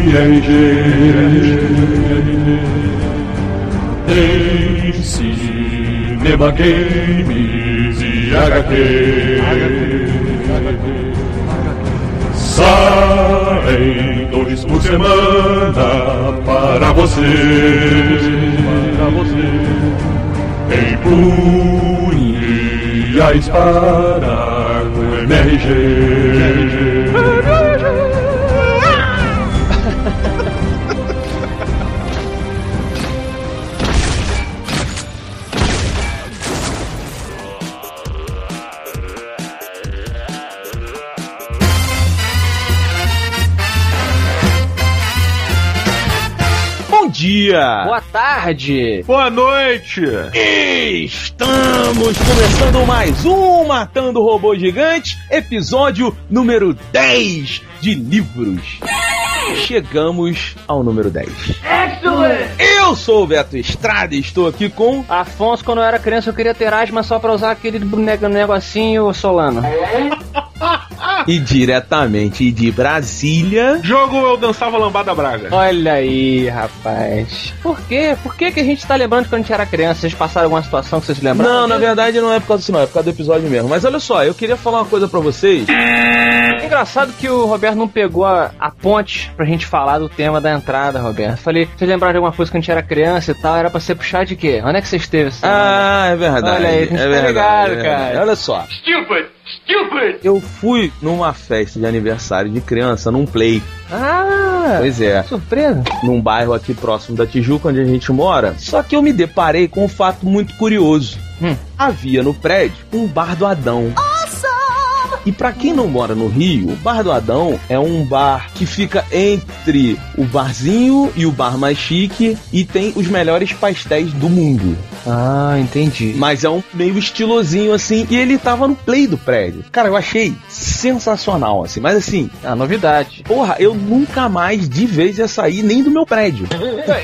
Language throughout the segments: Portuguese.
MRG. Tem cinema, games e HQ. Saem 2 por semana para você. Em punhe a espada com MRG. Bom dia! Boa tarde! Boa noite! Estamos começando mais um Matando Robô Gigante, episódio número 10 de livros. Chegamos ao número 10. Excellent! Eu sou o Beto Estrada e estou aqui com... Afonso, quando eu era criança eu queria ter asma só pra usar aquele negocinho Solano. E diretamente de Brasília... Jogo eu dançava lambada braga. Olha aí, rapaz. Por quê? Por que a gente tá lembrando de quando a gente era criança? Vocês passaram alguma situação que vocês se lembraram? Não, na verdade não é por causa disso não, é por causa do episódio mesmo. Mas olha só, eu queria falar uma coisa pra vocês. É engraçado que o Roberto não pegou a ponte pra gente falar do tema da entrada, Roberto. Falei, vocês lembraram de alguma coisa quando a gente era criança e tal? Era pra ser puxar de quê? Onde é que você esteve? Assim? Ah, é verdade. Olha aí, a gente tá ligado, cara. Olha só. Stupid! Eu fui numa festa de aniversário de criança, num play. Ah! Pois é. Surpresa. Num bairro aqui próximo da Tijuca, onde a gente mora. Só que eu me deparei com um fato muito curioso. Havia no prédio um bar do Adão. E pra quem não mora no Rio, o Bar do Adão é um bar que fica entre o barzinho e o bar mais chique e tem os melhores pastéis do mundo. Ah, entendi. Mas é um meio estilosinho assim, e ele tava no play do prédio. Cara, eu achei sensacional, assim, mas assim... Ah, novidade. Porra, eu nunca mais de vez ia sair nem do meu prédio.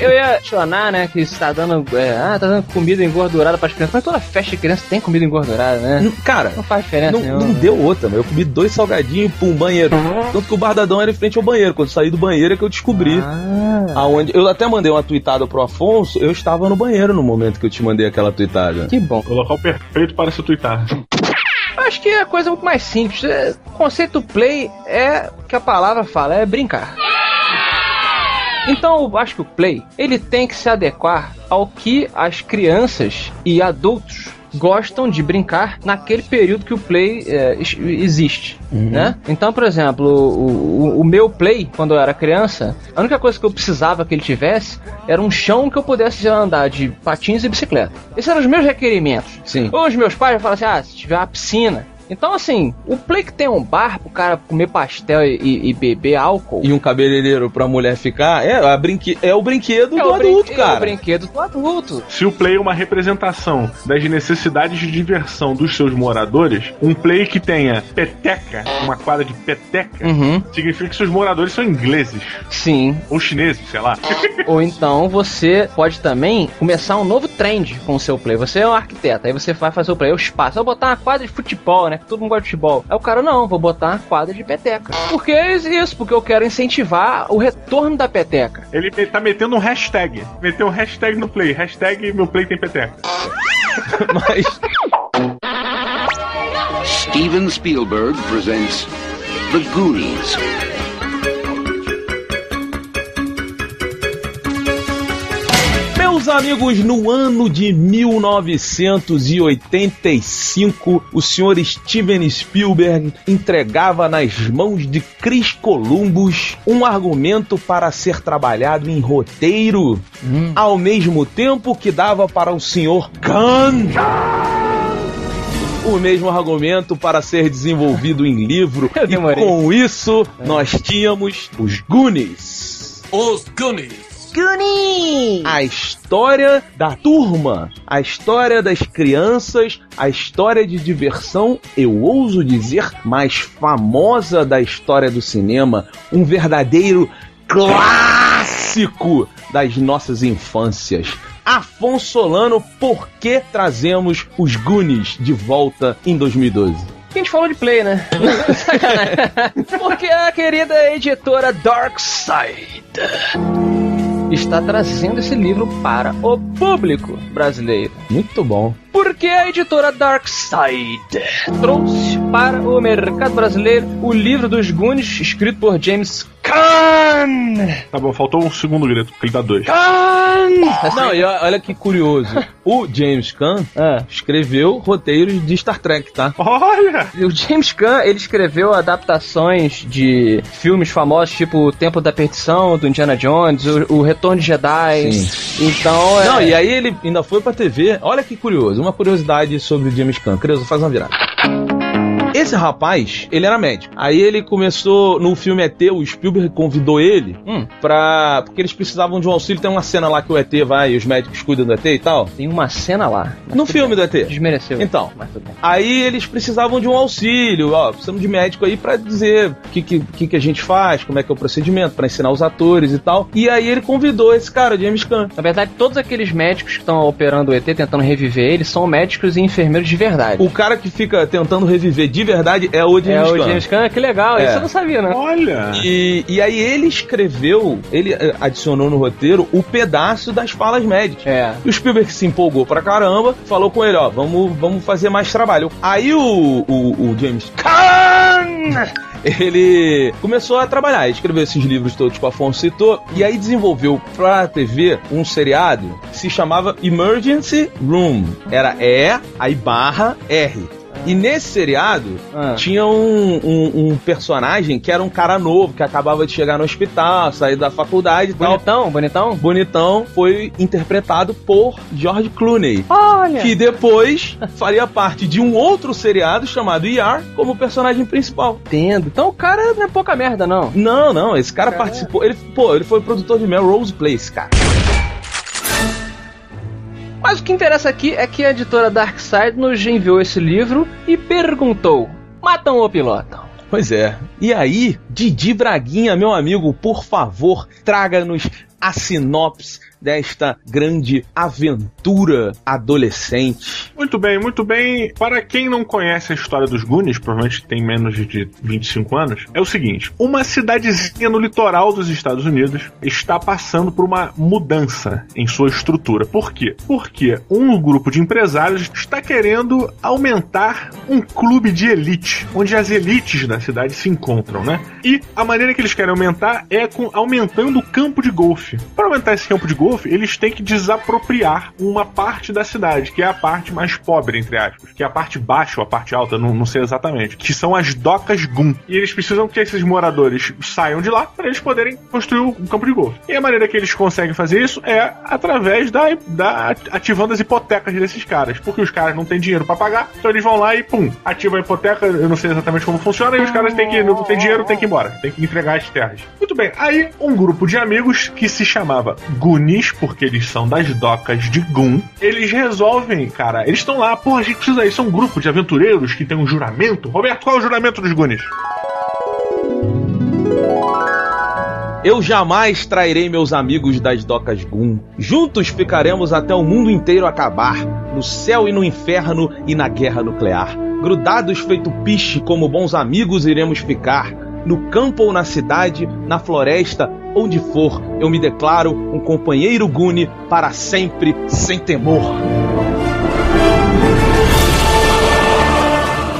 Eu ia questionar, né, que está dando... tá dando comida engordurada pras crianças, mas toda festa de criança tem comida engordurada, né? Cara... Não faz diferença nenhuma. Não deu outra. Eu comi 2 salgadinhos e banheiro. Tanto que o Bar do Adão era em frente ao banheiro. Quando eu saí do banheiro é que eu descobri aonde. Eu até mandei uma tweetada pro Afonso. Eu estava no banheiro no momento que eu te mandei aquela tweetada. Que bom. O local perfeito para se tweetar. Acho que a coisa é muito mais simples. O conceito play é que a palavra fala, é brincar. Então eu acho que o play, ele tem que se adequar ao que as crianças e adultos gostam de brincar naquele período que o play existe, né? Então, por exemplo, o meu play, quando eu era criança, a única coisa que eu precisava que ele tivesse era um chão que eu pudesse andar de patins e bicicleta. Esses eram os meus requerimentos. Sim. Os meus pais falavam assim, se tiver uma piscina. Então, assim, o play que tem um bar pro cara comer pastel e beber álcool... E um cabeleireiro pra mulher ficar, é o brinquedo do adulto, cara. É o brinquedo do adulto. Se o play é uma representação das necessidades de diversão dos seus moradores, um play que tenha peteca, uma quadra de peteca, significa que seus moradores são ingleses. Sim. Ou chineses, sei lá. Ou então você pode também começar um novo trend com o seu play. Você é um arquiteto, aí você vai fazer o play, o espaço. Vou botar uma quadra de futebol, né? Todo mundo gosta de futebol. Aí o cara, não, vou botar uma quadra de peteca. Por que isso? Porque eu quero incentivar o retorno da peteca. Ele tá metendo um hashtag. Meteu um hashtag no play. Hashtag meu play tem peteca. Mas... Steven Spielberg presents The Goonies. Meus amigos, no ano de 1985, o senhor Steven Spielberg entregava nas mãos de Chris Columbus um argumento para ser trabalhado em roteiro, ao mesmo tempo que dava para o senhor Khan o mesmo argumento para ser desenvolvido em livro. E com isso, nós tínhamos os Goonies. Os Goonies. A história da turma, a história das crianças, a história de diversão, eu ouso dizer, mais famosa da história do cinema, um verdadeiro clássico das nossas infâncias. Afonso Solano, por que trazemos os Goonies de volta em 2012? A gente falou de play, né? Porque a querida editora Darkside está trazendo esse livro para o público brasileiro. Muito bom. Porque a editora Darkside trouxe para o mercado brasileiro o livro dos Goonies, escrito por James Caan. Tá bom, faltou um segundo grito, porque ele dá 2. Caan! Não, e olha que curioso. O James Caan escreveu roteiros de Star Trek, tá? Olha! O James Caan, ele escreveu adaptações de filmes famosos, tipo O Tempo da Perdição, do Indiana Jones, o Retorno de Jedi. Sim. Então, Não, e aí ele ainda foi pra TV. Olha que curioso. Uma curiosidade sobre o James Caan. Creuza, faz uma virada. Esse rapaz, ele era médico. Aí ele começou, no filme ET, o Spielberg convidou ele porque eles precisavam de um auxílio. Tem uma cena lá que o ET vai e os médicos cuidam do ET e tal. Tem uma cena lá. No filme do ET. Desmereceu. Então, mas tudo bem. aí eles precisavam de um auxílio. Ó, precisamos de médico aí pra dizer o que a gente faz, como é que é o procedimento, pra ensinar os atores e tal. E aí ele convidou esse cara, o James Caan. Na verdade, todos aqueles médicos que estão operando o ET, tentando reviver ele, são médicos e enfermeiros de verdade. O cara que fica tentando reviver de verdade é o James Caan. É o James Caan, que legal, isso eu não sabia, né? Olha! E aí ele escreveu, ele adicionou no roteiro o pedaço das falas médicas. E o Spielberg se empolgou pra caramba, falou com ele, ó, vamos fazer mais trabalho. Aí o James Caan, ele começou a trabalhar, escreveu esses livros todos que o Afonso citou, e aí desenvolveu pra TV um seriado que se chamava Emergency Room. Era E, aí barra R. E nesse seriado tinha um personagem que era um cara novo, que acabava de chegar no hospital, sair da faculdade e tal. Bonitão, foi interpretado por George Clooney. Olha! Que depois faria parte de um outro seriado chamado ER como personagem principal. Entendo. Então o cara não é pouca merda, não. Não, esse cara participou. Ele foi produtor de Melrose Place, cara. Mas o que interessa aqui é que a editora Darkside nos enviou esse livro e perguntou: matam ou pilotam? Pois é. E aí, Didi Braguinha, meu amigo, por favor, traga-nos a sinopse desta grande aventura adolescente. Muito bem, muito bem. Para quem não conhece a história dos Goonies, provavelmente tem menos de 25 anos, é o seguinte: uma cidadezinha no litoral dos Estados Unidos está passando por uma mudança em sua estrutura. Por quê? Porque um grupo de empresários está querendo aumentar um clube de elite, onde as elites da cidade se encontram, né? E a maneira que eles querem aumentar é aumentando o campo de golfe. Para aumentar esse campo de golfe, eles têm que desapropriar uma parte da cidade, que é a parte mais pobre, entre aspas, que é a parte baixa ou a parte alta, não sei exatamente, que são as docas Goon. E eles precisam que esses moradores saiam de lá para eles poderem construir um campo de golfe. E a maneira que eles conseguem fazer isso é através ativando as hipotecas desses caras, porque os caras não têm dinheiro para pagar, então eles vão lá e ativa a hipoteca. Eu não sei exatamente como funciona, e os caras não têm dinheiro, têm que ir embora, têm que entregar as terras. Muito bem, aí um grupo de amigos que se chamava Goonies, porque eles são das docas de Goon, eles resolvem, cara, eles estão lá, a gente precisa ir, são um grupo de aventureiros que tem um juramento. Roberto, qual é o juramento dos Goonies? Eu jamais trairei meus amigos das docas Goon. Juntos ficaremos até o mundo inteiro acabar, no céu e no inferno e na guerra nuclear. Grudados feito piche, como bons amigos iremos ficar. No campo ou na cidade, na floresta, onde for, eu me declaro um companheiro Goonie para sempre, sem temor.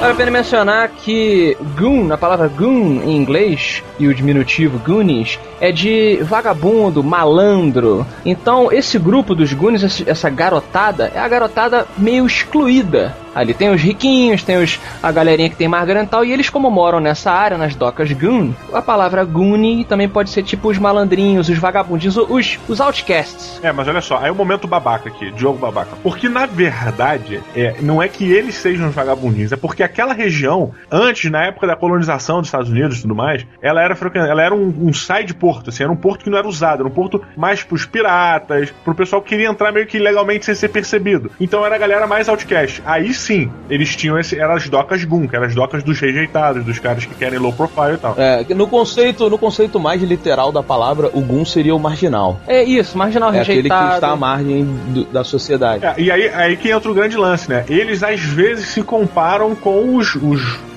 Vale a pena mencionar que Goon, a palavra Goon em inglês, e o diminutivo Goonies, é de vagabundo, malandro. Então esse grupo dos Goonies, essa garotada, é a garotada meio excluída. Ali tem os riquinhos, tem a galerinha que tem mais grana e tal, e eles, como moram nessa área, nas docas Goon, a palavra Goonie também pode ser tipo os malandrinhos, os vagabundinhos, os outcasts. Mas olha só, aí é o momento babaca aqui, Diogo babaca. Porque na verdade, não é que eles sejam os vagabundinhos, é porque aquela região, antes, na época da colonização dos Estados Unidos e tudo mais, ela era um side porto, assim, era um porto que não era usado, era um porto mais pros piratas, pro pessoal que queria entrar meio que ilegalmente sem ser percebido. Então era a galera mais outcast. Aí sim, eles tinham eram as docas Goon, que eram as docas dos rejeitados, dos caras que querem low profile e tal. No conceito mais literal da palavra, o Goon seria o marginal. É isso, marginal rejeitado. Aquele que está à margem da sociedade. E aí que entra o grande lance, né? Eles às vezes se comparam com os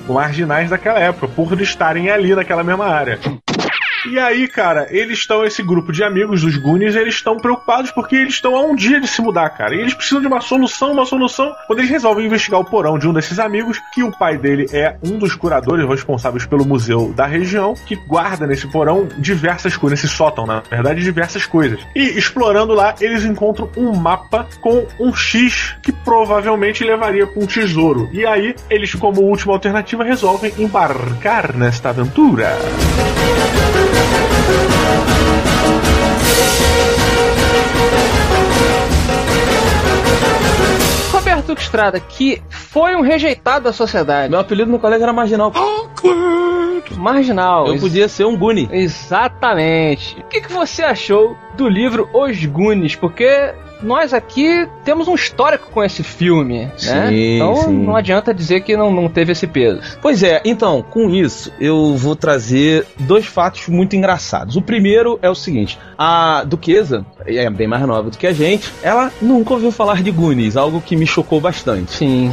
marginais daquela época, por estarem ali naquela mesma área. E aí, cara, esse grupo de amigos dos Goonies, eles estão preocupados porque eles estão a um dia de se mudar, cara. E eles precisam de uma solução, quando eles resolvem investigar o porão de um desses amigos, que o pai dele é um dos curadores responsáveis pelo museu da região, que guarda nesse porão diversas coisas, nesse sótão, na verdade, diversas coisas. E explorando lá, eles encontram um mapa com um X que provavelmente levaria para um tesouro. E aí, eles, como última alternativa, resolvem embarcar nesta aventura. Roberto Estrada, que foi um rejeitado da sociedade. Meu apelido no colégio era Marginal. Marginal. Eu podia ser um Goonie. Exatamente. O que você achou do livro Os Goonies? Porque nós aqui temos um histórico com esse filme, né? Sim, então sim. Não adianta dizer que não teve esse peso. Pois é, então, com isso, eu vou trazer dois fatos muito engraçados. O primeiro é o seguinte: a Duquesa, é bem mais nova do que a gente, ela nunca ouviu falar de Goonies, algo que me chocou bastante. Sim.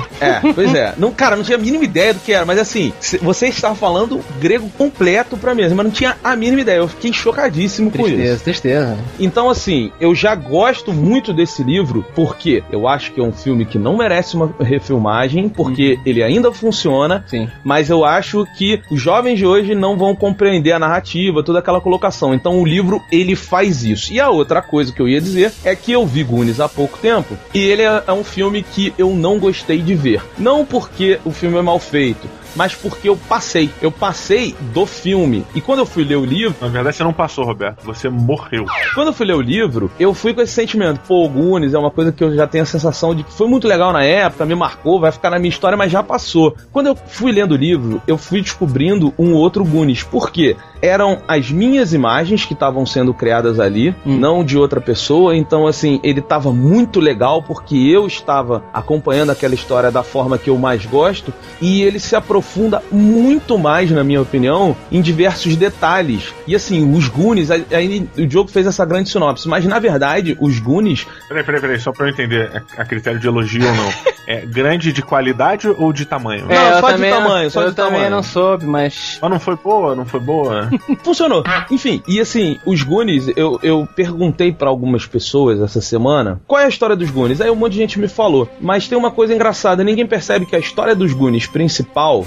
Pois é. Não, cara, não tinha a mínima ideia do que era, mas assim, você estava falando grego completo pra mim, mas não tinha a mínima ideia. Eu fiquei chocadíssimo com isso. Tristeza. Então, assim, eu já gosto muito desse livro, porque eu acho que é um filme que não merece uma refilmagem, porque ele ainda funciona, sim, mas eu acho que os jovens de hoje não vão compreender a narrativa, toda aquela colocação. Então o livro, ele faz isso. E a outra coisa que eu ia dizer é que eu vi Goonies há pouco tempo, e ele é um filme que eu não gostei de ver. Não porque o filme é mal feito, mas porque eu passei do filme. E quando eu fui ler o livro... Na verdade, você não passou, Roberto. Você morreu. Quando eu fui ler o livro, eu fui com esse sentimento. Pô, o Goonies é uma coisa que eu já tenho a sensação de que foi muito legal na época, me marcou, vai ficar na minha história, mas já passou. Quando eu fui lendo o livro, eu fui descobrindo um outro Goonies. Por quê? Eram as minhas imagens que estavam sendo criadas ali, não de outra pessoa. Então, assim, ele estava muito legal porque eu estava acompanhando aquela história da forma que eu mais gosto, e ele se aprofunda muito mais, na minha opinião, em diversos detalhes. E assim, os Goonies, aí o Diogo fez essa grande sinopse, mas na verdade, os Goonies... Peraí, só pra eu entender a critério de elogio ou não. É grande de qualidade ou de tamanho? Não, só de tamanho, eu também não soube, mas... Mas não foi boa? Funcionou. Enfim, e assim, os Goonies, eu perguntei pra algumas pessoas essa semana qual é a história dos Goonies. Aí um monte de gente me falou, mas tem uma coisa engraçada, ninguém percebe que a história dos Goonies principal,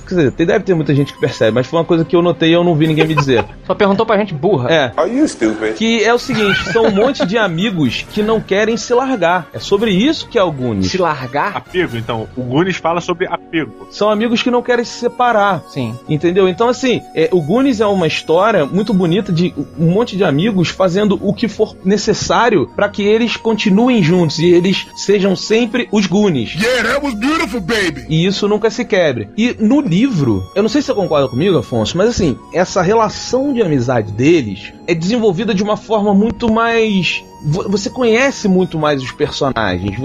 quer dizer, deve ter muita gente que percebe, mas foi uma coisa que eu notei e eu não vi ninguém me dizer. Só perguntou pra gente burra. Are you stupid? Que é o seguinte, são um monte de amigos que não querem se largar. É sobre isso que é o Goonies. Se largar? Apego, então. O Goonies fala sobre apego. São amigos que não querem se separar. Sim. Entendeu? Então, assim, o Goonies é uma história muito bonita de um monte de amigos fazendo o que for necessário para que eles continuem juntos e eles sejam sempre os Goonies. Yeah, that was beautiful, baby! E isso nunca se quebre. E no livro, eu não sei se você concorda comigo, Afonso, mas assim, essa relação de amizade deles é desenvolvida de uma forma muito mais... Você conhece muito mais os personagens,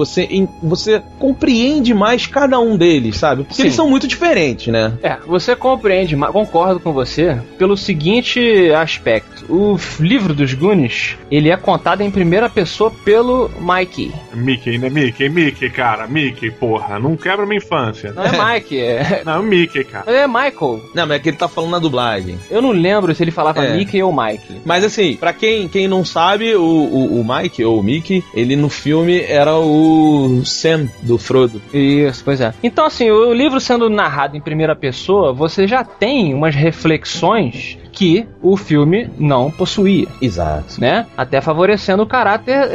você compreende mais cada um deles, sabe? Porque eles são muito diferentes, né? Você compreende, concordo com você, pelo seguinte aspecto. O livro dos Goonies, ele é contado em primeira pessoa pelo Mickey. Mickey, né? Mickey, cara. Mickey, porra. Não quebra minha infância. Não é Mike, Não, Mickey, cara. É Michael. Não, mas é que ele tá falando na dublagem. Eu não lembro se ele falava Mickey ou Mike. Mas assim, pra quem não sabe, o Mike, ou o Mickey, ele no filme era o Sam do Frodo. Isso, pois é. Então assim, o livro sendo narrado em primeira pessoa, você já tem umas reflexões que o filme não possuía. Exato. Né? Até favorecendo o caráter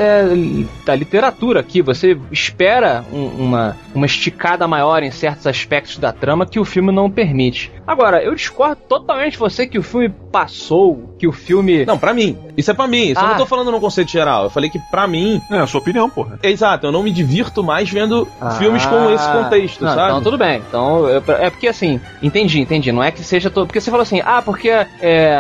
da literatura aqui. Você espera uma esticada maior em certos aspectos da trama que o filme não permite. Agora, eu discordo totalmente de você que o filme passou, que o filme... Não, pra mim. Isso é pra mim. Isso eu não tô falando num conceito geral. Eu falei que pra mim... É a sua opinião, porra. Exato. Eu não me divirto mais vendo filmes com esse contexto, sabe? Então, tudo bem. Então, é porque assim... Entendi. Não é que seja todo... Porque você falou assim... porque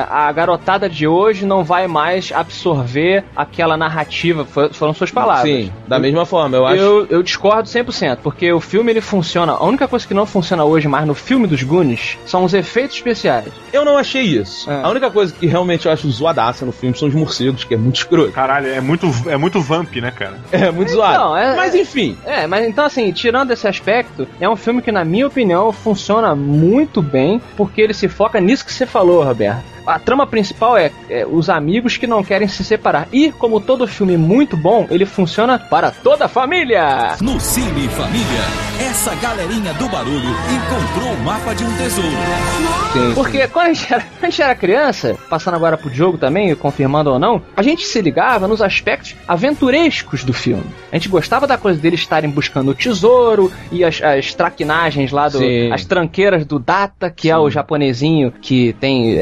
a garotada de hoje não vai mais absorver aquela narrativa. Foram suas palavras. Sim. Da mesma forma, eu acho... Eu discordo 100%. Porque o filme, ele funciona... A única coisa que não funciona hoje mais no filme dos Goonies são os efeitos especiais. Eu não achei isso. A única coisa que realmente eu acho zoadaça no filme são os morcegos, que é muito escroto. Caralho, é muito vamp, né, cara? É muito zoado. Mas enfim. Mas então assim, tirando esse aspecto, é um filme que, na minha opinião, funciona muito bem, porque ele se foca nisso que você falou, Roberto. a trama principal é os amigos que não querem se separar. E, como todo filme muito bom, ele funciona para toda a família. No Cine Família, essa galerinha do barulho encontrou o mapa de um tesouro. Sim. Porque quando a gente era criança, passando agora pro Diogo também, confirmando ou não, a gente se ligava nos aspectos aventurescos do filme. A gente gostava da coisa deles estarem buscando o tesouro e as traquinagens lá, as tranqueiras do Data, que é o japonesinho que tem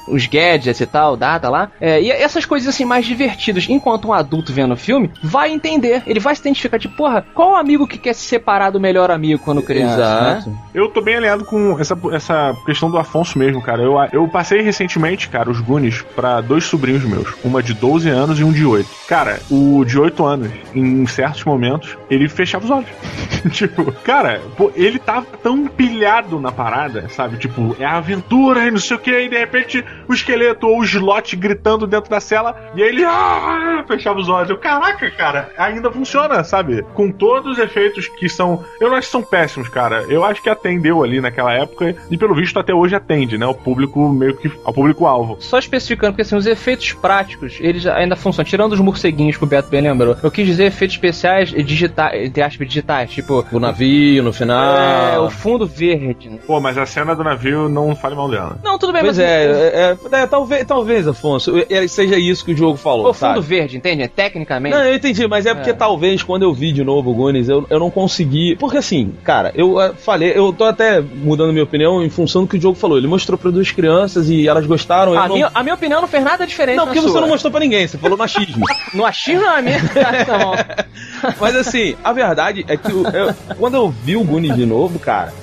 os gadgets e tal, Data lá. E essas coisas assim mais divertidas. Enquanto um adulto vendo o filme, vai entender, ele vai se identificar, tipo, porra, qual o amigo que quer se separar do melhor amigo quando criança? Exato. Né? Eu tô bem alinhado com essa questão do Afonso mesmo, cara. Eu passei recentemente, cara, os Goonies pra 2 sobrinhos meus. Uma de 12 anos e um de 8. Cara, o de 8 anos, em certos momentos, ele fechava os olhos. Tipo, cara, ele tava tão pilhado na parada, sabe? Tipo, é aventura e não sei o que, e de repente o esqueleto ou o slot gritando dentro da cela, e aí ele fechava os olhos. Caraca, cara, ainda funciona, sabe? Com todos os efeitos que são... Eu não acho que são péssimos, cara. Eu acho que atendeu ali naquela época, e pelo visto até hoje atende, né? O público meio que... ao público-alvo. Só especificando, porque assim, os efeitos práticos, eles ainda funcionam. Tirando os morceguinhos que o Beto bem lembrou. Eu quis dizer efeitos especiais digitais, tipo... O navio no final... o fundo verde. Pô, mas a cena do navio, não fale mal dela. Não, tudo bem, pois mas... talvez, Afonso, seja isso que o jogo falou, o fundo verde, entende? Tecnicamente. Não, eu entendi, mas é porque talvez quando eu vi de novo o Goonies, eu não consegui... Porque assim, cara, eu falei, eu tô até mudando minha opinião em função do que o jogo falou. Ele mostrou pra 2 crianças e elas gostaram. A minha opinião não fez nada diferente. Não, porque você não mostrou pra ninguém, você falou no achismo. No achismo não é minha. Tá bom. Mas assim, a verdade é que quando eu vi o Goonies de novo, cara...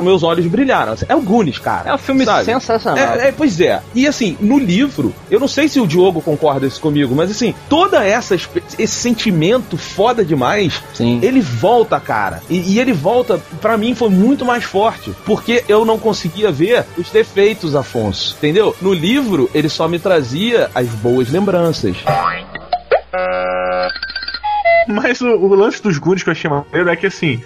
meus olhos brilharam. É o Goonies, cara. É um filme sensacional. Pois é. E assim, no livro, eu não sei se o Diogo concorda isso comigo, mas assim, toda esse sentimento foda demais, sim, ele volta, cara. E ele volta, pra mim, foi muito mais forte. Porque eu não conseguia ver os defeitos, Afonso. Entendeu? No livro, ele só me trazia as boas lembranças. Mas o lance dos Goonies que eu achei maneiro é que, assim,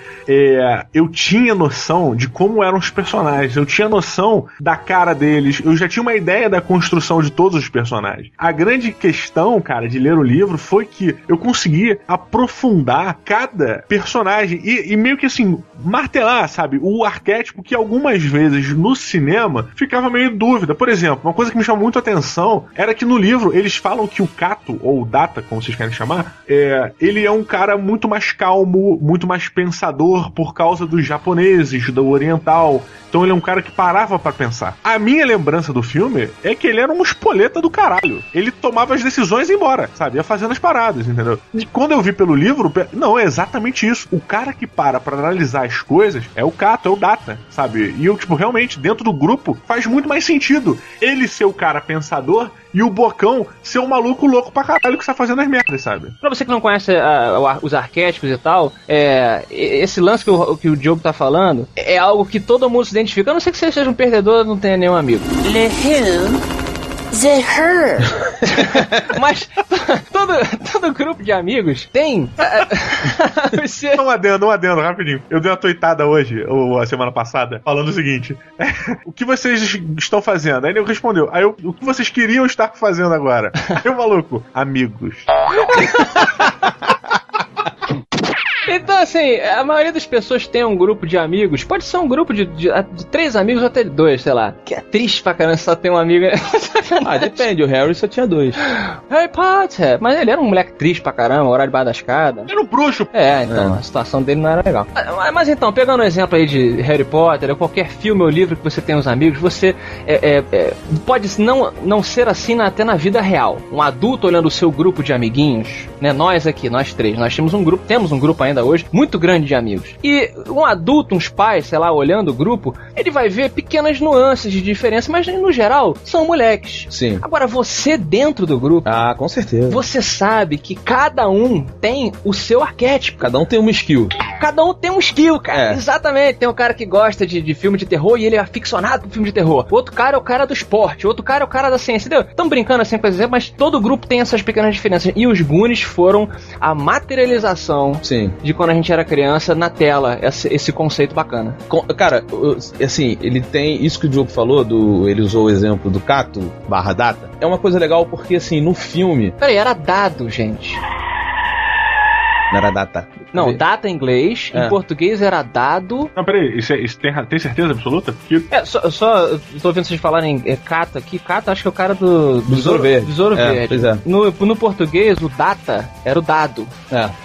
eu tinha noção de como eram os personagens, eu tinha noção da cara deles, eu já tinha uma ideia da construção de todos os personagens. A grande questão, cara, de ler o livro foi que eu consegui aprofundar cada personagem e meio que, assim, martelar, sabe, o arquétipo que algumas vezes no cinema ficava meio em dúvida. Por exemplo, uma coisa que me chamou muito a atenção era que no livro eles falam que o Kato, ou o Data, como vocês querem chamar, ele é um cara muito mais calmo, muito mais pensador por causa dos japoneses, do oriental. Então ele é um cara que parava pra pensar. A minha lembrança do filme é que ele era um espoleta do caralho. Ele tomava as decisões e ia embora, sabe? Ia fazendo as paradas, entendeu? E quando eu vi pelo livro, não, é exatamente isso. O cara que para pra analisar as coisas é o Kato, é o Data, sabe? E eu, tipo, realmente, dentro do grupo, faz muito mais sentido ele ser o cara pensador e o Bocão ser um maluco louco pra caralho que está fazendo as merdas, sabe? Pra você que não conhece os arquétipos e tal, esse lance que o Diogo tá falando é algo que todo mundo se identifica. A não ser que você seja um perdedor, não tenha nenhum amigo. Le who? The her. Mas todo grupo de amigos tem... Um adendo, rapidinho. Eu dei uma tuitada hoje, ou a semana passada, falando o seguinte: o que vocês estão fazendo? Aí ele respondeu: o que vocês queriam estar fazendo agora? Aí o maluco: amigos. Então, assim, a maioria das pessoas tem um grupo de amigos. Pode ser um grupo de 3 amigos ou até 2, sei lá. Que é triste pra caramba só ter um amigo. Depende, o Harry só tinha 2. Harry Potter, mas ele era um moleque triste pra caramba, horário debaixo da escada. Era um bruxo. Então, a situação dele não era legal. Mas então, pegando um exemplo aí de Harry Potter, ou qualquer filme ou livro que você tem os amigos, você pode não ser assim até na vida real. Um adulto olhando o seu grupo de amiguinhos, né? Nós aqui, nós 3, nós temos um grupo ainda hoje, muito grande de amigos. E um adulto, uns pais, sei lá, olhando o grupo, ele vai ver pequenas nuances de diferença, mas no geral, são moleques. Sim. Agora, você dentro do grupo... com certeza. Você sabe que cada um tem o seu arquétipo. Cada um tem uma skill. Cada um tem um skill, cara. Exatamente. Tem um cara que gosta de filme de terror e ele é aficionado por filme de terror. O outro cara é o cara do esporte. O outro cara é o cara da ciência. Entendeu? Estão brincando assim com exemplos, mas todo grupo tem essas pequenas diferenças. E os Goonies foram a materialização de quando a gente era criança na tela, esse conceito bacana. Cara, assim, ele tem isso que o Diogo falou, ele usou o exemplo do Cato/Data. É uma coisa legal porque, assim, no filme... Peraí, era dado, gente. Não era data. Não, data em inglês, em português era dado. Não, peraí, isso tem certeza absoluta? Porque... Só tô ouvindo vocês falarem Cata aqui. Cata, acho que é o cara do Besouro Verde. Besouro Verde. Pois é. No português, o data era o dado.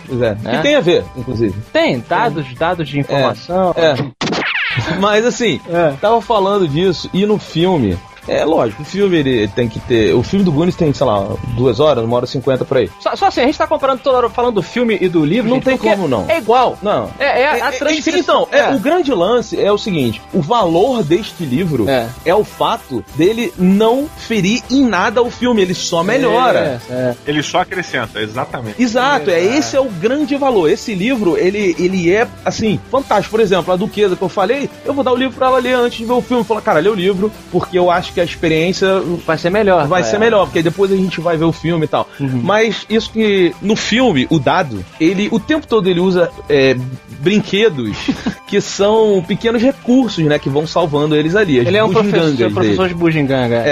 Pois é. Que tem a ver, inclusive. Tem, dados de informação. Mas assim, tava falando disso, e no filme... É lógico, o filme ele tem que ter. O filme do Goonies tem, sei lá, 2 horas, 1h50 por aí. Só assim, a gente tá comparando toda hora falando do filme e do livro. Não tem como, não. É igual. Não. A transcrição. Então, o grande lance é o seguinte: o valor deste livro é o fato dele não ferir em nada o filme, ele só melhora. Ele só acrescenta, exatamente. Exato, esse é o grande valor. Esse livro, ele é, assim, fantástico. Por exemplo, a Duquesa que eu falei, eu vou dar o livro pra ela ler antes de ver o filme. Falar, cara, lê o livro, porque eu acho que a experiência vai ser melhor. Vai ser melhor, porque depois a gente vai ver o filme e tal. Mas isso que no filme, o dado, ele o tempo todo ele usa brinquedos que são pequenos recursos, né, que vão salvando eles ali. Ele é um professor de bugiganga.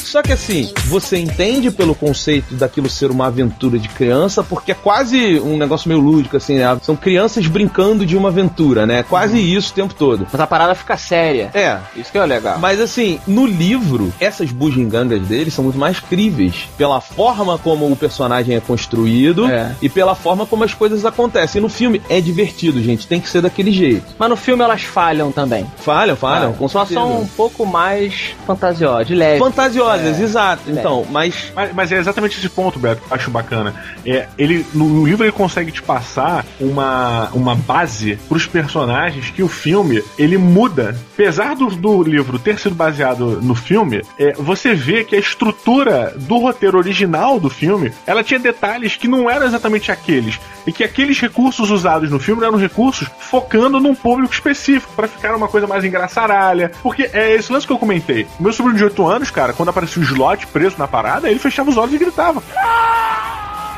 Só que assim, você entende pelo conceito daquilo ser uma aventura de criança, porque é quase um negócio meio lúdico, assim, né? São crianças brincando de uma aventura, né? Quase isso o tempo todo. Mas a parada fica séria. Isso que é legal. Mas assim, no livro, essas bugigangas deles são muito mais críveis. Pela forma como o personagem é construído e pela forma como as coisas acontecem. E no filme é divertido, gente. Tem que ser daquele jeito. Mas no filme elas falham também. Falham, com só certeza. São um pouco mais fantasiosas, de leve. Fantasiosas, exato. Então, mas é exatamente esse ponto, Beto, que eu acho bacana. Ele, no livro ele consegue te passar uma base pros personagens que o filme, ele muda. Apesar do livro ter sido baseado no filme, você vê que a estrutura do roteiro original do filme, ela tinha detalhes que não eram exatamente aqueles. E que aqueles recursos usados no filme eram recursos focando num público específico, pra ficar uma coisa mais engraçaralha. Porque é esse lance que eu comentei. O meu sobrinho de 8 anos, cara, quando aparecia o Slot preso na parada, ele fechava os olhos e gritava.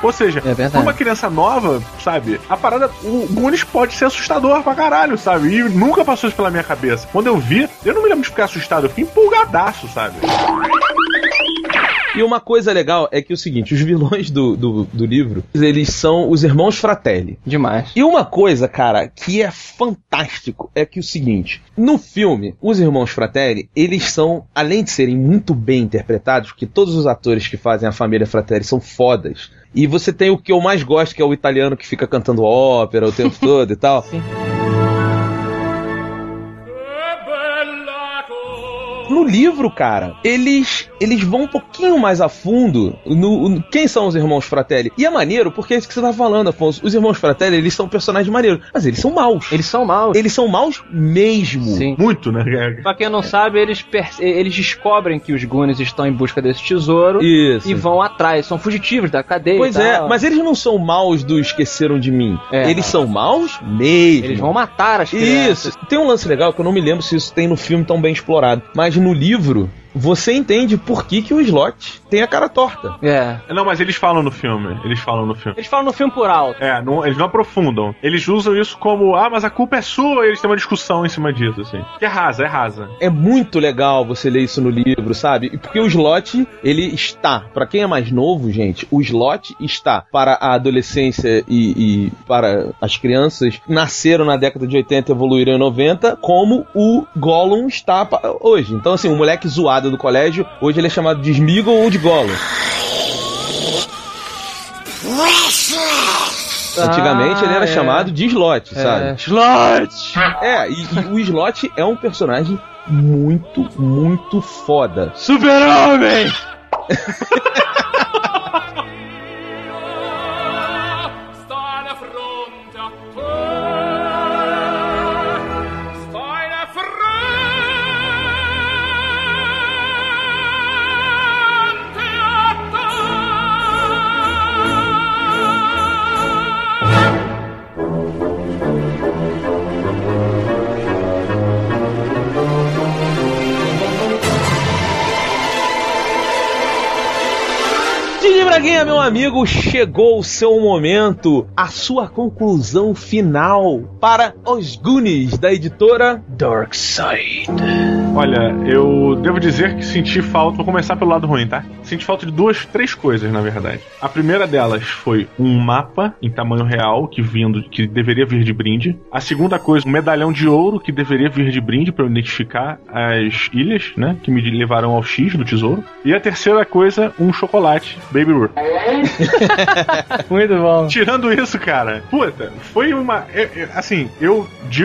Ou seja, pra uma criança nova, sabe, a parada, o Goonies pode ser assustador pra caralho, sabe? E nunca passou isso pela minha cabeça. Quando eu vi, eu não me lembro de ficar assustado, eu fiquei empolgadaço, sabe? E uma coisa legal é que é o seguinte, os vilões do livro, eles são os irmãos Fratelli. Demais. E uma coisa, cara, que é fantástico é que é o seguinte, no filme, os irmãos Fratelli, eles são, além de serem muito bem interpretados, porque todos os atores que fazem a família Fratelli são fodas, e você tem o que eu mais gosto, que é o italiano que fica cantando ópera o tempo todo e tal. Sim. No livro, cara, eles vão um pouquinho mais a fundo no quem são os irmãos Fratelli. E é maneiro, porque é isso que você tá falando, Afonso. Os irmãos Fratelli, eles são personagens maneiros, mas eles são maus. Eles são maus. Eles são maus mesmo. Sim. Muito, né? Pra quem não sabe, eles descobrem que os Goonies estão em busca desse tesouro. Isso. E vão atrás. São fugitivos da cadeia. Pois mas eles não são maus do Esqueceram de Mim. Eles são maus mesmo. Eles vão matar as crianças. Isso. Tem um lance legal que eu não me lembro se isso tem no filme tão bem explorado, mas no livro você entende por que o Slot tem a cara torta. Não, mas eles falam no filme. Eles falam no filme por alto. Eles não aprofundam. Eles usam isso como, mas a culpa é sua, e eles têm uma discussão em cima disso, assim. Que é rasa. É muito legal você ler isso no livro, sabe? Porque o Slot, ele está, pra quem é mais novo, gente, o Slot está para a adolescência e para as crianças que nasceram na década de 80 e evoluíram em 90, como o Gollum está hoje. Então, assim, o moleque zoado do colégio, hoje ele é chamado de Smeagol ou de Gollum. Antigamente ele era chamado de Slot, sabe? Slot! E o Slot é um personagem muito, muito foda. Super-Homem! Didi Braguinha, meu amigo, chegou o seu momento, a sua conclusão final para Os Goonies, da editora Darkside. Olha, eu devo dizer que senti falta, vou começar pelo lado ruim, tá? Senti falta de três coisas, na verdade. A primeira delas foi um mapa em tamanho real que deveria vir de brinde. A segunda coisa, um medalhão de ouro que deveria vir de brinde para eu identificar as ilhas, né, que me levarão ao X do tesouro. E a terceira coisa, um chocolate Baby Ruth. Muito bom. Tirando isso, cara, puta, foi uma...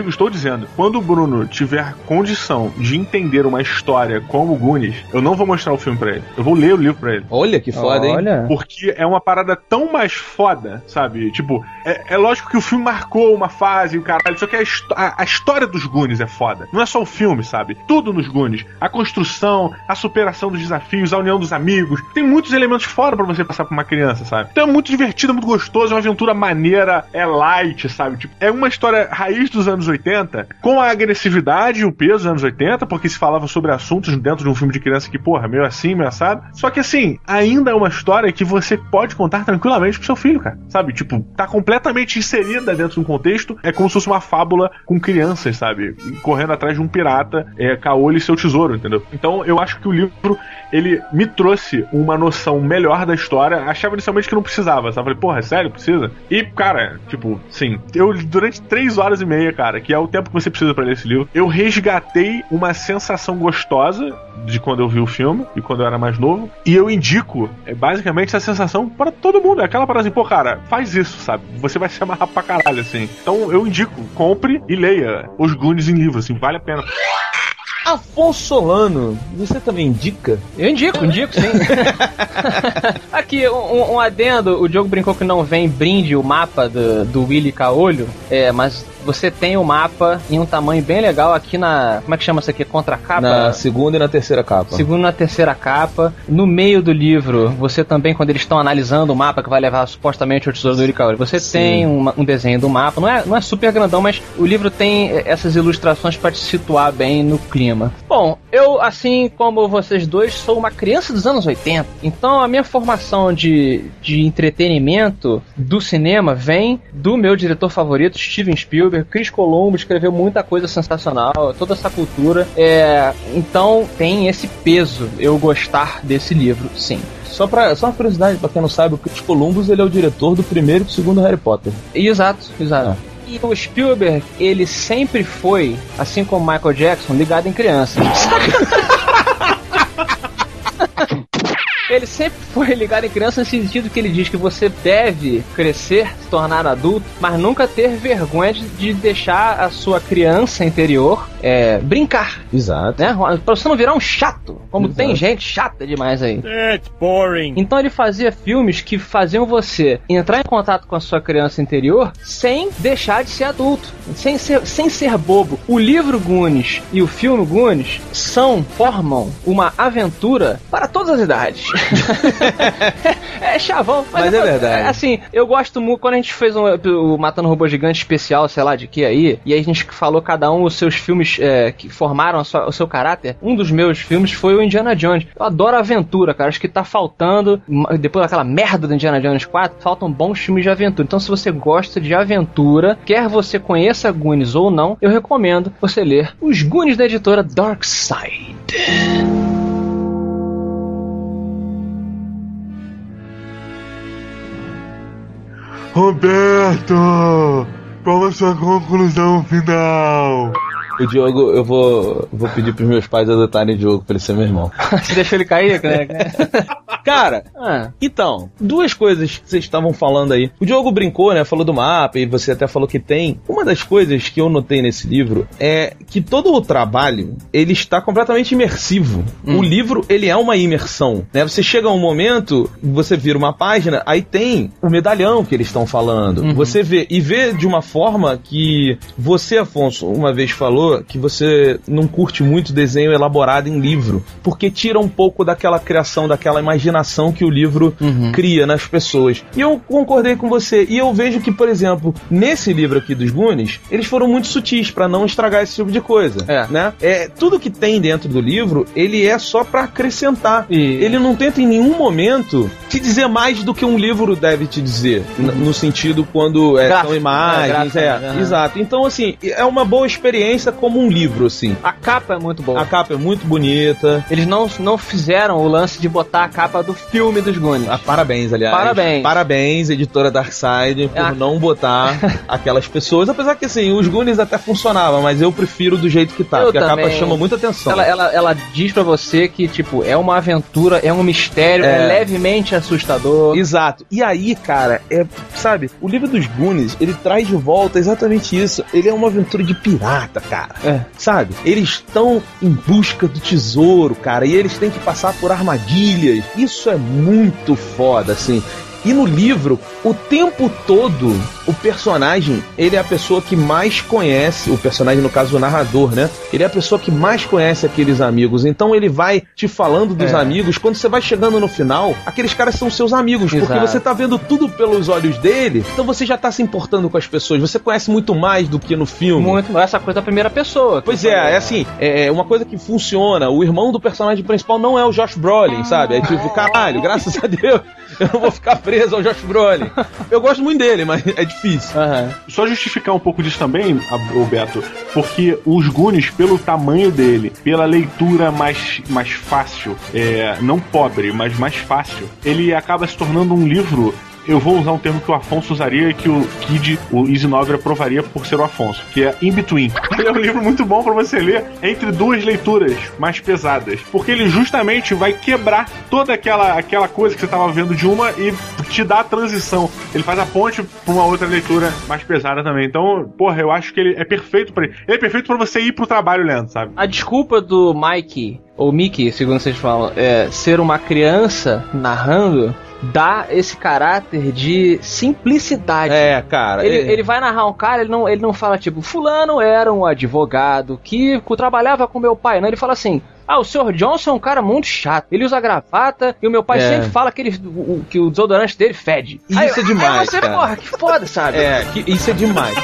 estou dizendo, quando o Bruno tiver condição de entender uma história como o Goonies, eu não vou mostrar o filme pra ele. Eu vou ler o livro pra ele. Olha que foda, hein? Porque é uma parada tão mais foda, sabe? Tipo, é lógico que o filme marcou uma fase, o caralho, só que a história dos Goonies é foda. Não é só o filme, sabe? Tudo nos Goonies. A construção, a superação dos desafios, a união dos amigos. Tem muitos elementos fora pra você passar pra uma criança, sabe? Então é muito divertido, é muito gostoso, é uma aventura maneira, é light, sabe? Tipo, é uma história raiz dos anos 80, com a agressividade e o peso dos anos 80, porque se falava sobre assuntos dentro de um filme de criança que, porra, meio assim, meio assado. Só que assim, ainda é uma história que você pode contar tranquilamente pro seu filho, cara. Sabe? Tipo, tá completamente inserida dentro de um contexto, é como se fosse uma fábula com crianças, sabe? Correndo atrás de um pirata, caolho e seu tesouro, entendeu? Então eu acho que o livro, ele me trouxe uma noção melhor da história. Achava inicialmente que não precisava, sabe? Falei, porra, é sério? Precisa? E, cara, tipo, sim, eu durante 3 horas e meia, cara, que é o tempo que você precisa pra ler esse livro, eu resgatei uma sensação gostosa de quando eu vi o filme e quando eu era mais novo, e eu indico, basicamente, essa sensação para todo mundo. É aquela parada assim, pô, cara, faz isso, sabe? Você vai se amarrar pra caralho, assim. Então eu indico, compre e leia Os Goonies em livro, assim, vale a pena. Afonso Solano, você também indica? Eu indico sim. Aqui, um adendo, o Diogo brincou que não vem brinde o mapa do Willy Caolho, mas você tem o mapa em um tamanho bem legal aqui na... Como é que chama isso aqui? Contracapa? Na segunda e na terceira capa. Segunda e na terceira capa. No meio do livro, você também, quando eles estão analisando o mapa que vai levar supostamente ao tesouro do Willy Caolho, você tem um desenho do mapa. Não é super grandão, mas o livro tem essas ilustrações para te situar bem no clima. Bom, eu, assim como vocês dois, sou uma criança dos anos 80. Então a minha formação de entretenimento do cinema vem do meu diretor favorito, Steven Spielberg. Chris Columbus escreveu muita coisa sensacional, toda essa cultura. Então tem esse peso eu gostar desse livro, sim. Só uma curiosidade, pra quem não sabe, o Chris Columbus, ele é o diretor do primeiro e do segundo Harry Potter. Exato. E o Spielberg, ele sempre foi, assim como Michael Jackson, ligado em criança. Ele sempre foi ligado em criança no sentido que ele diz que você deve crescer, se tornar adulto, mas nunca ter vergonha de deixar a sua criança interior brincar. Exato. Né? Pra você não virar um chato, como tem gente chata demais aí. That's boring. Então ele fazia filmes que faziam você entrar em contato com a sua criança interior sem deixar de ser adulto, sem ser bobo. O livro Goonies e o filme Goonies formam uma aventura para todas as idades. Chavão. Mas é verdade. Assim, eu gosto muito quando a gente fez o Matando Robô Gigante especial, sei lá de que aí, e aí a gente falou cada um os seus filmes que formaram o seu caráter. Um dos meus filmes foi o Indiana Jones. Eu adoro aventura, cara. Acho que tá faltando, depois daquela merda do Indiana Jones 4, faltam bons filmes de aventura. Então se você gosta de aventura, quer você conheça Goonies ou não, eu recomendo você ler Os Goonies da editora Darkside. Roberto, qual a sua conclusão final? O Diogo, eu vou pedir pros meus pais adotarem o Diogo pra ele ser meu irmão. Você deixou ele cair, né? Cara, então, 2 coisas que vocês estavam falando aí. O Diogo brincou, né? Falou do mapa e você até falou que tem. Uma das coisas que eu notei nesse livro é que todo o trabalho, ele está completamente imersivo. O livro, ele é uma imersão, né? Você chega a um momento, você vira uma página, aí tem o medalhão que eles estão falando. Você vê de uma forma que você, Afonso, uma vez falou que você não curte muito desenho elaborado em livro, porque tira um pouco daquela criação, daquela imaginação que o livro cria nas pessoas. E eu concordei com você, e eu vejo que, por exemplo, nesse livro aqui dos Goonies, eles foram muito sutis pra não estragar esse tipo de coisa, né? Tudo que tem dentro do livro, ele é só pra acrescentar. Ele não tenta em nenhum momento te dizer mais do que um livro deve te dizer, no sentido quando são imagens, exato. Então, assim, é uma boa experiência como um livro, assim. A capa é muito boa. A capa é muito bonita. Eles não fizeram o lance de botar a capa do filme dos Goonies. Parabéns, aliás. Parabéns, editora Darkside, por não botar aquelas pessoas, apesar que, assim, os Goonies até funcionavam, mas eu prefiro do jeito que tá, porque a capa chama muita atenção. Ela diz pra você que, tipo, é uma aventura, é um mistério, é levemente assustador. Exato. E aí, cara, sabe, o livro dos Goonies, ele traz de volta exatamente isso. Ele é uma aventura de pirata, cara. Sabe? Eles estão em busca do tesouro, cara, e eles têm que passar por armadilhas. Isso é muito foda, assim. E no livro, o tempo todo, o personagem, ele é a pessoa que mais conhece, o personagem, no caso, o narrador, né? Ele é a pessoa que mais conhece aqueles amigos. Então ele vai te falando dos amigos. Quando você vai chegando no final, aqueles caras são seus amigos. Exato. Porque você tá vendo tudo pelos olhos dele, então você já tá se importando com as pessoas. Você conhece muito mais do que no filme. Muito, essa coisa da primeira pessoa. Pois é assim, é uma coisa que funciona. O irmão do personagem principal não é o Josh Brolin, sabe? É tipo, caralho, graças a Deus, eu não vou ficar preso ao Josh Brolin. Eu gosto muito dele, mas é difícil. Só justificar um pouco disso também, Beto, porque os Goonies, pelo tamanho dele, pela leitura mais fácil, não pobre, mas mais fácil, ele acaba se tornando um livro. Eu vou usar um termo que o Afonso usaria e que o Kid, o Easy Nobre, aprovaria por ser o Afonso, que é In Between. Ele é um livro muito bom pra você ler entre duas leituras mais pesadas, porque ele justamente vai quebrar toda aquela coisa que você tava vendo de uma e te dá a transição. Ele faz a ponte pra uma outra leitura mais pesada também. Então, porra, eu acho que ele é perfeito pra ele. Ele é perfeito pra você ir pro trabalho lendo, sabe? A desculpa do Mike, ou Mickey, segundo vocês falam, ser uma criança narrando, dá esse caráter de simplicidade. Cara. Ele vai narrar um cara, ele não fala tipo, fulano era um advogado que trabalhava com meu pai. Não, ele fala assim, o Sr. Johnson é um cara muito chato. Ele usa gravata e o meu pai sempre fala que o desodorante dele fede. Isso é demais, aí você, cara. Porra, que foda, sabe? Isso é demais.